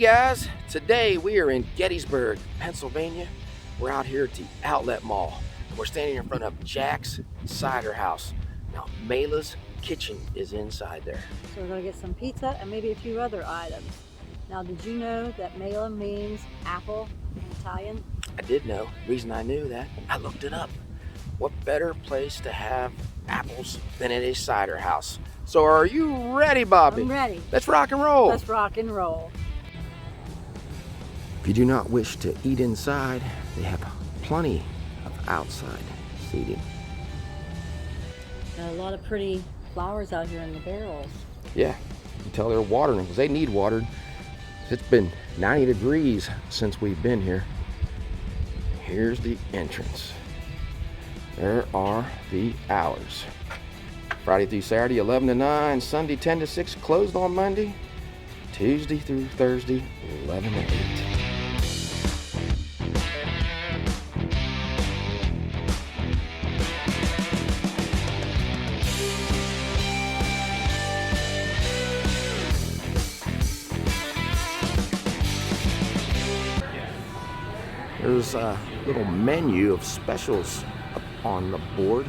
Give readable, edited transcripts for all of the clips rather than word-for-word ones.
guys, today we are in Gettysburg, Pennsylvania. We're out here at the Outlet Mall. We're standing in front of Jack's Cider House. Now, Mela's kitchen is inside there. So we're going to get some pizza and maybe a few other items. Now, did you know that Mela means apple in Italian? I did know. The reason I knew that, I looked it up. What better place to have apples than at a cider house? So are you ready, Bobby? I'm ready. Let's rock and roll. Let's rock and roll. If you do not wish to eat inside, they have plenty of outside seating. Got a lot of pretty flowers out here in the barrels. Yeah, you can tell they're watering them because they need watered. It's been 90 degrees since we've been here. Here's the entrance. There are the hours. Friday through Saturday, 11 to 9. Sunday, 10 to 6. Closed on Monday. Tuesday through Thursday, 11 to 8. There's a little menu of specials up on the board.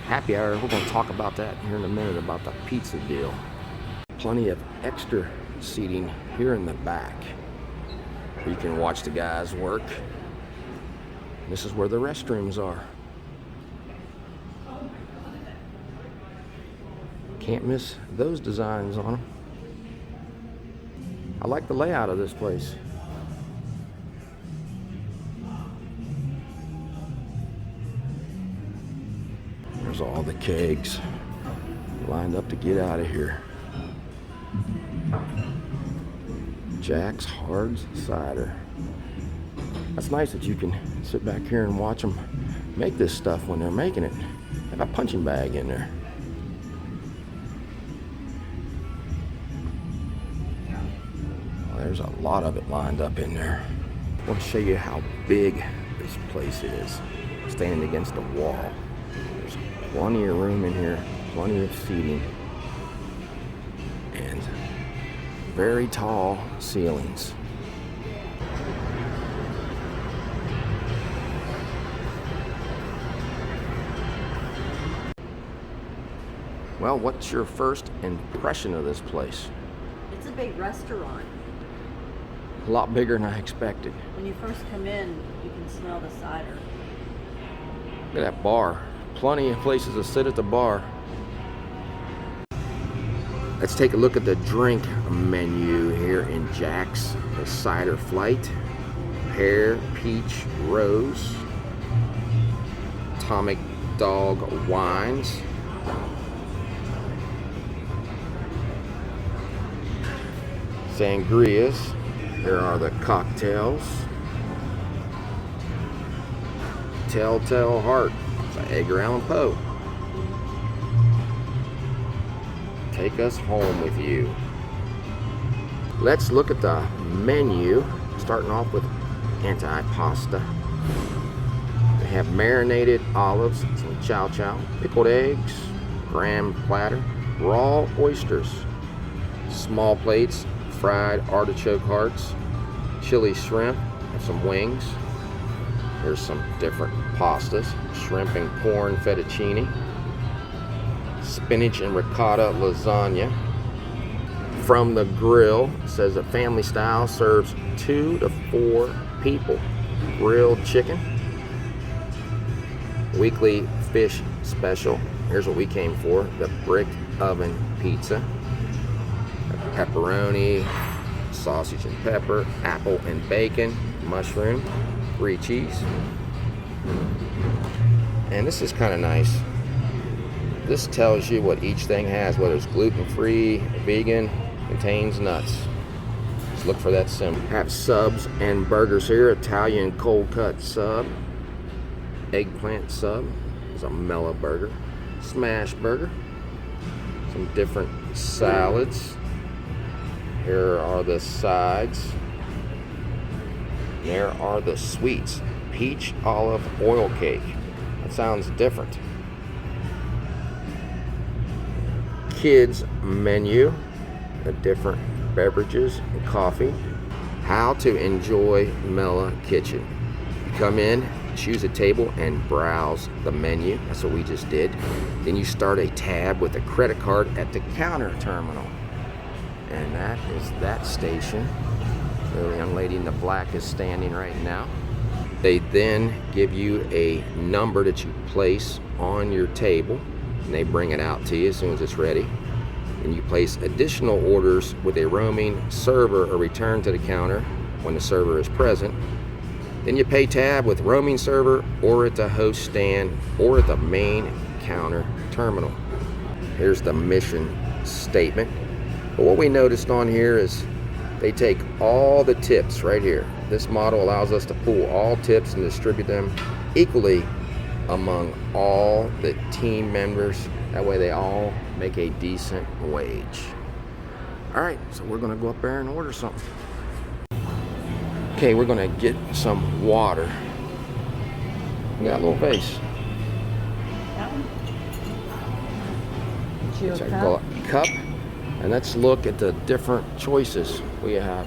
Happy hour, we're going to talk about that here in a minute, about the pizza deal. Plenty of extra seating here in the back where you can watch the guys work. This is where the restrooms are. Can't miss those designs on them. I like the layout of this place. There's all the kegs lined up to get out of here. Jack's Hard Cider. That's nice that you can sit back here and watch them make this stuff when they're making it. They have a punching bag in there. Well, there's a lot of it lined up in there. I want to show you how big this place is. Standing against the wall. There's plenty of room in here, plenty of seating, and very tall ceilings. Well, what's your first impression of this place? It's a big restaurant. A lot bigger than I expected. When you first come in, you can smell the cider. Look at that bar. Plenty of places to sit at the bar. Let's take a look at the drink menu here in Jack's. The Cider Flight, Pear, Peach, Rose, Atomic Dog Wines, Sangrias. Here are the cocktails. Telltale Heart. Edgar Allan Poe. Take us home with you. Let's look at the menu, starting off with antipasta. They have marinated olives, some chow chow, pickled eggs, graham platter, raw oysters, small plates, fried artichoke hearts, chili shrimp, and some wings. Here's some different pastas. Shrimp and corn fettuccine. Spinach and ricotta lasagna. From the Grill, it says that family style serves 2 to 4 people. Grilled chicken. Weekly fish special. Here's what we came for. The brick oven pizza. Pepperoni, sausage and pepper, apple and bacon, mushroom, 3 cheese. And this is kind of nice. This tells you what each thing has, whether it's gluten-free, vegan, contains nuts. Just look for that symbol. Have subs and burgers here. Italian cold cut sub, eggplant sub. There's a Mela burger, smash burger, some different salads. Here are the sides. There are the sweets. Peach olive oil cake. That sounds different. Kids menu. A different beverages and coffee. How to enjoy Mela Kitchen. You come in, choose a table, and browse the menu. That's what we just did. Then you start a tab with a credit card at the counter terminal. And that is that station. The young lady in the black is standing right now. They then give you a number that you place on your table, and they bring it out to you as soon as it's ready. And you place additional orders with a roaming server or return to the counter when the server is present. Then you pay tab with roaming server or at the host stand or at the main counter terminal. Here's the mission statement. But what we noticed on here is they take all the tips right here. This model allows us to pool all tips and distribute them equally among all the team members. That way they all make a decent wage. All right, so we're gonna go up there and order something. Okay, we're gonna get some water. We got a little vase. That one? Geo So I cup. call it cup. And let's look at the different choices we have.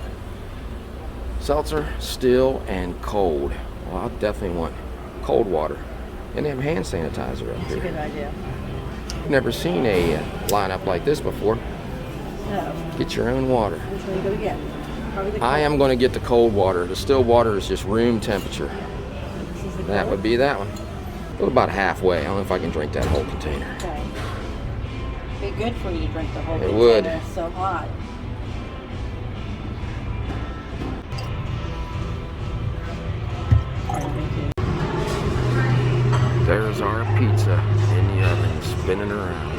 Seltzer, still, and cold. Well, I definitely want cold water. And they have hand sanitizer up That's a here. good idea. Never seen a lineup like this before. So, Get your own water. which one are you going to get? Probably the I cold. am going to get the cold water. The still water is just room temperature. This is the That cold? would be that one. Go about halfway. I don't know if I can drink that whole container. Okay. Be good for you to drink the whole It container. would. It's so hot. There's our pizza in the oven, spinning around.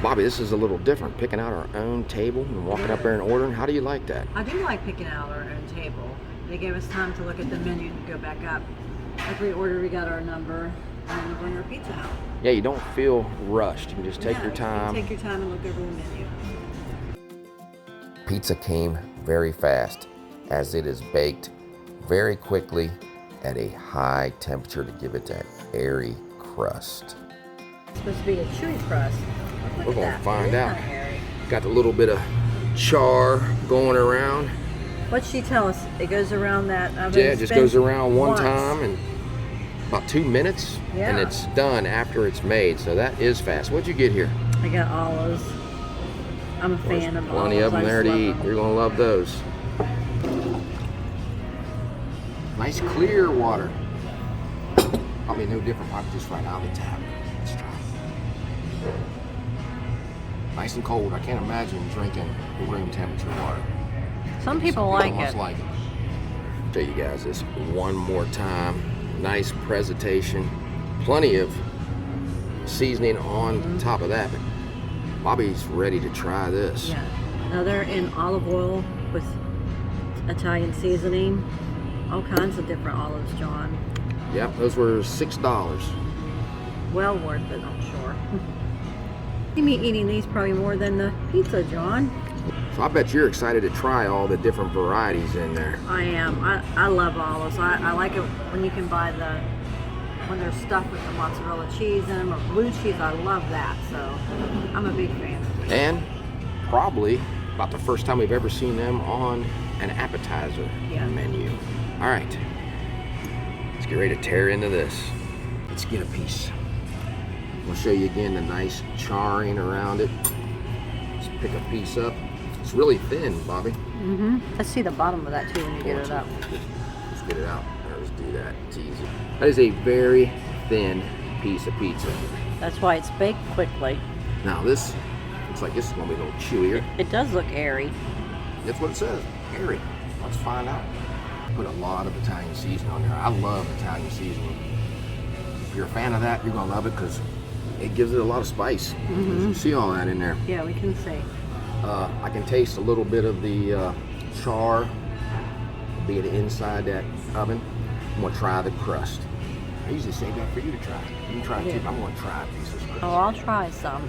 Bobby, this is a little different, picking out our own table and walking up there and ordering. How do you like that? I do like picking out our own table. They gave us time to look at the menu and go back up. Every order we got our number and we bring our pizza out. Yeah, you don't feel rushed. You can just take Yeah, your time. You take your time and look over the menu. Pizza came very fast as it is baked very quickly at a high temperature to give it that airy crust. It's supposed to be a chewy crust. Look We're at gonna that. find It is out. not hairy. Got a little bit of char going around. What'd she tell us? It goes around that oven. Yeah, it just goes around one once. time and about 2 minutes, and Yeah. it's done after it's made. So that is fast. What'd you get here? I got olives. I'm a There's fan of plenty olives. of them I there just to love eat. them. You're gonna love those. Nice clear water. Probably no different. Probably just right out of the tap. Let's try. Nice and cold. I can't imagine drinking room temperature water. Some people Some like must it. like it. Show you guys this one more time. Nice presentation. Plenty of seasoning on top of that. But Bobby's ready to try this. Yeah. Now they're in olive oil with Italian seasoning. All kinds of different olives, John. Yep, those were $6. Well worth it, I'm sure. You me eating these probably more than the pizza, John. So I bet you're excited to try all the different varieties in there. I am. I love olives. I like it when you can buy when they're stuffed with the mozzarella cheese in them or blue cheese. I love that. So I'm a big fan. And probably about the first time we've ever seen them on an appetizer menu. All right, let's get ready to tear into this. Let's get a piece. I'll show you again the nice charring around it. Let's pick a piece up. It's really thin, Bobby. Mm-hmm. Let's see the bottom of that too when you get it up. Let's get it out. Let's do that. It's easy. That is a very thin piece of pizza. That's why it's baked quickly. Now this looks like this is gonna be a little chewier. It does look airy. That's what it says. Airy. Let's find out. Put a lot of Italian seasoning on there. I love Italian seasoning. If you're a fan of that, you're gonna love it because it gives it a lot of spice. You see all that in there. Yeah, we can see. I can taste a little bit of the char, being inside that oven. I'm gonna try the crust. I usually save that for you to try. You can try it too, but I'm gonna try a piece of crust. Oh, I'll try some.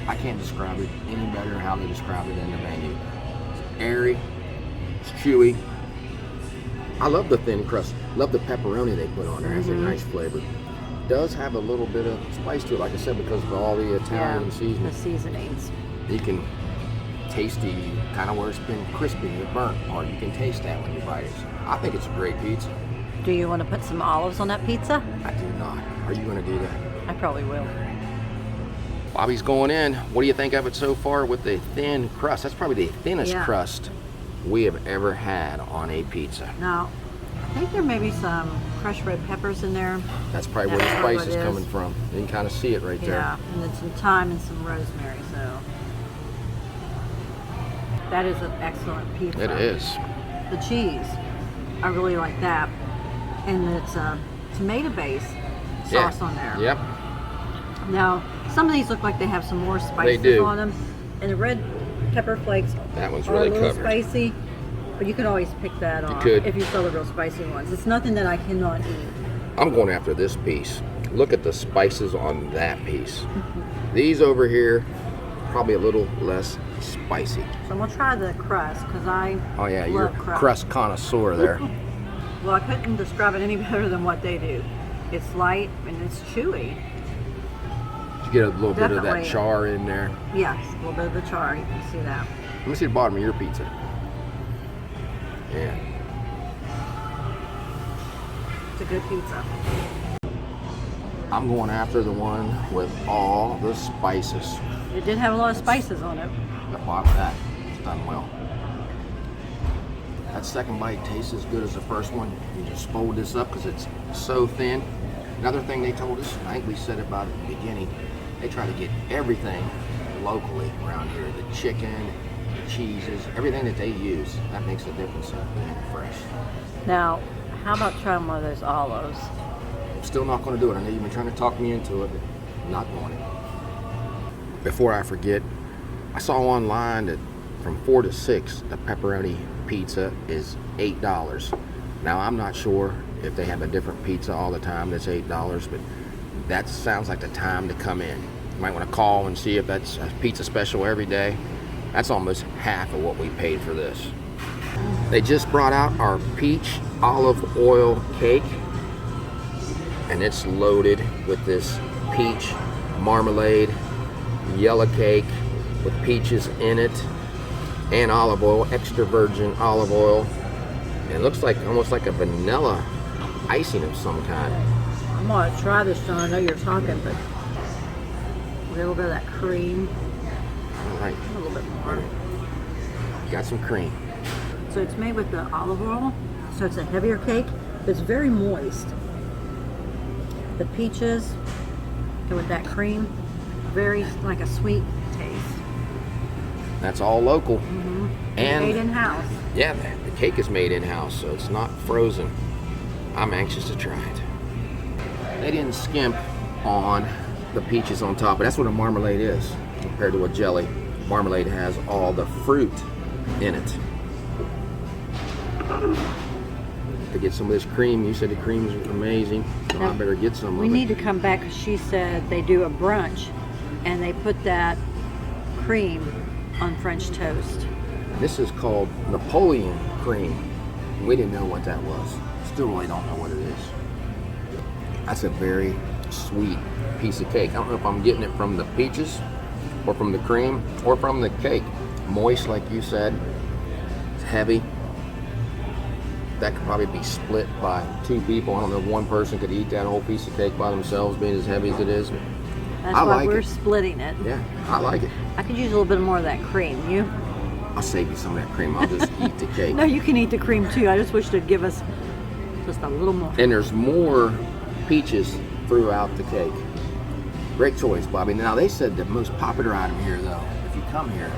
I can't describe it any better than how they describe it in the menu. It's airy, it's chewy. I love the thin crust. Love the pepperoni they put on there. It has a nice flavor. Does have a little bit of spice to it, like I said, because of all the Italian seasoning. The seasonings. You can taste the kind of where it's been crispy or burnt, or you can taste that when you bite it. So I think it's a great pizza. Do you want to put some olives on that pizza? I do not. Are you going to do that? I probably will. Bobby's going in. What do you think of it so far with the thin crust? That's probably the thinnest crust we have ever had on a pizza. Now, I think there may be some crushed red peppers in there. That's probably where the spice is coming from. You can kind of see it right there. Yeah, and then some thyme and some rosemary, so. That is an excellent pizza. It is. The cheese, I really like that. And it's a tomato base sauce on there. Yep. Now, some of these look like they have some more spices on them. And the red pepper flakes that one's are really a little covered. Spicy, but you can always pick that off if you sell the real spicy ones. It's nothing that I cannot eat. I'm going after this piece. Look at the spices on that piece. These over here, probably a little less spicy. So I'm gonna try the crust because I you're a crust connoisseur there. Well, I couldn't describe it any better than what they do. It's light and it's chewy. You get a little bit of that char in there. Yes, a little bit of the char. You can see that. Let me see the bottom of your pizza. Yeah. It's a good pizza. I'm going after the one with all the spices. It did have a lot of spices on it. The bottom of that is done well. That second bite tastes as good as the first one. You just fold this up because it's so thin. Another thing they told us, I think we said about it at the beginning, they try to get everything locally around here. The chicken, the cheeses, everything that they use. That makes a difference in being fresh. Now, how about trying one of those olives? I'm still not going to do it. I know you've been trying to talk me into it, but I'm not doing it. Before I forget, I saw online that from 4 to 6, the pepperoni pizza is $8. Now, I'm not sure if they have a different pizza all the time that's $8, but that sounds like the time to come in. You might want to call and see if that's a pizza special every day. That's almost half of what we paid for this. They just brought out our peach olive oil cake, and it's loaded with this peach marmalade yellow cake with peaches in it and olive oil, extra virgin olive oil. And it looks like almost like a vanilla icing of some kind. I'm gonna try this, John. I know you're talking, but a little bit of that cream. All right. A little bit more. Got some cream. So it's made with the olive oil, so it's a heavier cake, but it's very moist. The peaches and with that cream, very like a sweet taste. That's all local. And made in-house. Yeah, the cake is made in-house, so it's not frozen. I'm anxious to try it. They didn't skimp on the peaches on top, but that's what a marmalade is compared to a jelly. Marmalade has all the fruit in it. To get some of this cream, you said the cream is amazing, so I better get some of it. We need to come back because she said they do a brunch and they put that cream on French toast. This is called Napoleon cream. We didn't know what that was. Still really don't know what it is. That's a very sweet piece of cake. I don't know if I'm getting it from the peaches or from the cream or from the cake. Moist, like you said. It's heavy. That could probably be split by 2 people. I don't know if one person could eat that whole piece of cake by themselves, being as heavy as it is. That's why we're splitting it. Yeah, I like it. I could use a little bit more of that cream. You? I'll save you some of that cream. I'll just eat the cake. No, you can eat the cream too. I just wish they'd give us just a little more. And there's more peaches throughout the cake. Great choice, Bobby. Now, they said the most popular item here, though, if you come here,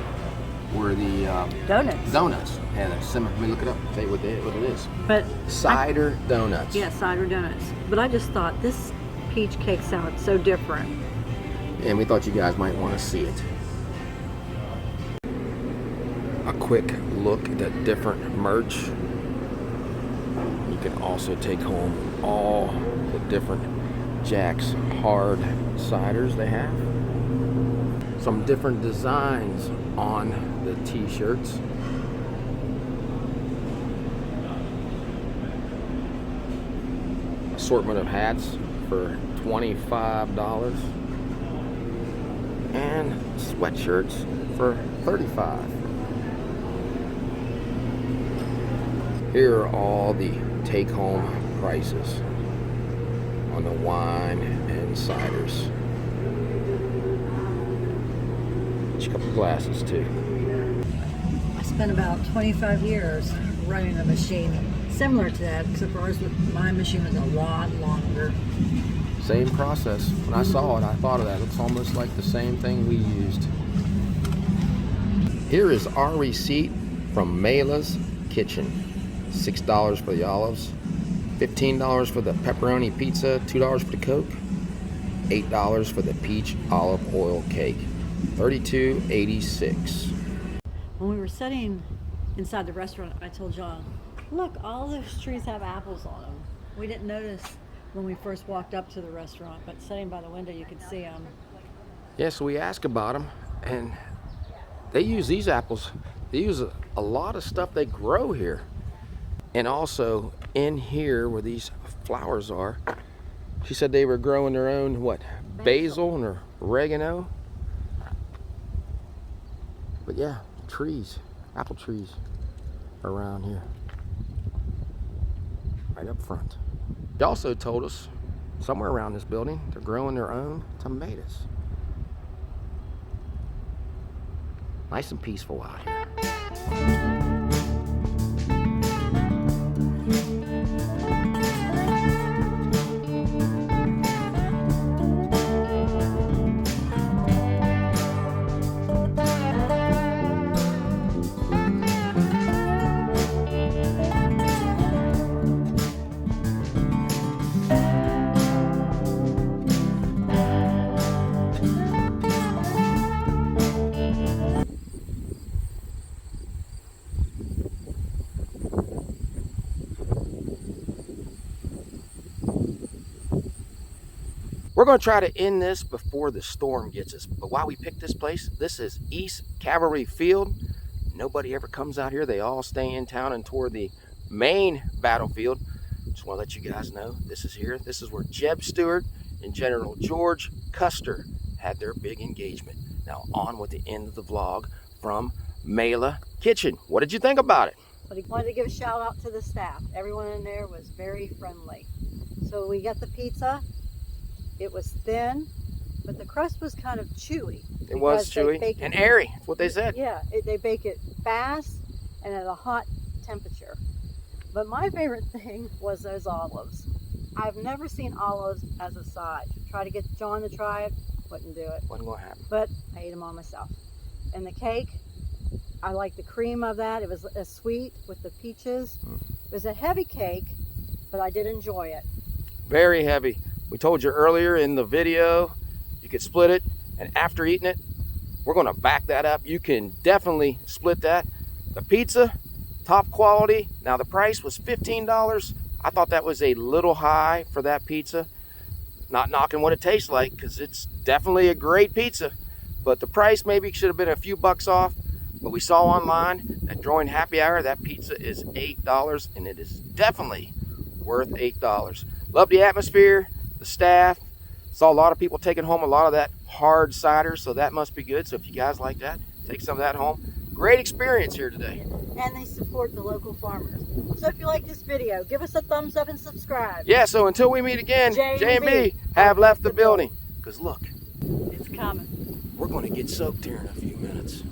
were the donuts. Donuts. Yeah, let me look it up and tell you what it is. But cider donuts. Yeah, cider donuts. But I just thought this peach cake sounded so different. And we thought you guys might want to see it. A quick look at the different merch. You can also take home all the different Jack's hard ciders they have. Some different designs on the t-shirts. Assortment of hats for $25 and sweatshirts for $35. Here are all the take-home prices on the wine and ciders. Each couple glasses too. I spent about 25 years running a machine similar to that, except for ours, my machine was a lot longer. Same process. When I saw it, I thought of that. It looks almost like the same thing we used. Here is our receipt from Mela's Kitchen. $6 for the olives, $15 for the pepperoni pizza, $2 for the Coke, $8 for the peach olive oil cake, $32.86. When we were sitting inside the restaurant, I told John, look, all those trees have apples on them. We didn't notice when we first walked up to the restaurant, but sitting by the window, you could see them. Yeah, so we asked about them, and they use these apples. They use a lot of stuff they grow here. And also in here where these flowers are, she said they were growing their own, what, basil and oregano. But yeah, trees, apple trees around here, right up front. They also told us somewhere around this building, they're growing their own tomatoes. Nice and peaceful out here. We're going to try to end this before the storm gets us. But while we picked this place, this is East Cavalry Field. Nobody ever comes out here. They all stay in town and toward the main battlefield. Just want to let you guys know this is here. This is where Jeb Stuart and General George Custer had their big engagement. Now on with the end of the vlog from Mela Kitchen. What did you think about it? But he wanted to give a shout out to the staff. Everyone in there was very friendly. So we got the pizza. It was thin, but the crust was kind of chewy. It was chewy and airy. That's what they said. Yeah, they bake it fast and at a hot temperature. But my favorite thing was those olives. I've never seen olives as a side. Tried to get John to try it, wouldn't do it. Wasn't gonna happen. But I ate them all myself. And the cake, I like the cream of that. It was a sweet with the peaches. It was a heavy cake, but I did enjoy it. Very heavy. We told you earlier in the video, you could split it, and after eating it, we're gonna back that up. You can definitely split that. The pizza, top quality. Now the price was $15. I thought that was a little high for that pizza. Not knocking what it tastes like, because it's definitely a great pizza. But the price maybe should have been a few bucks off. But we saw online that during happy hour, that pizza is $8, and it is definitely worth $8. Love the atmosphere. The staff, saw a lot of people taking home a lot of that hard cider, so that must be good. So if you guys like that, take some of that home. Great experience here today. And they support the local farmers. So if you like this video, give us a thumbs up and subscribe. Yeah, so until we meet again, J&B have left the building. Because look, it's coming. We're going to get soaked here in a few minutes.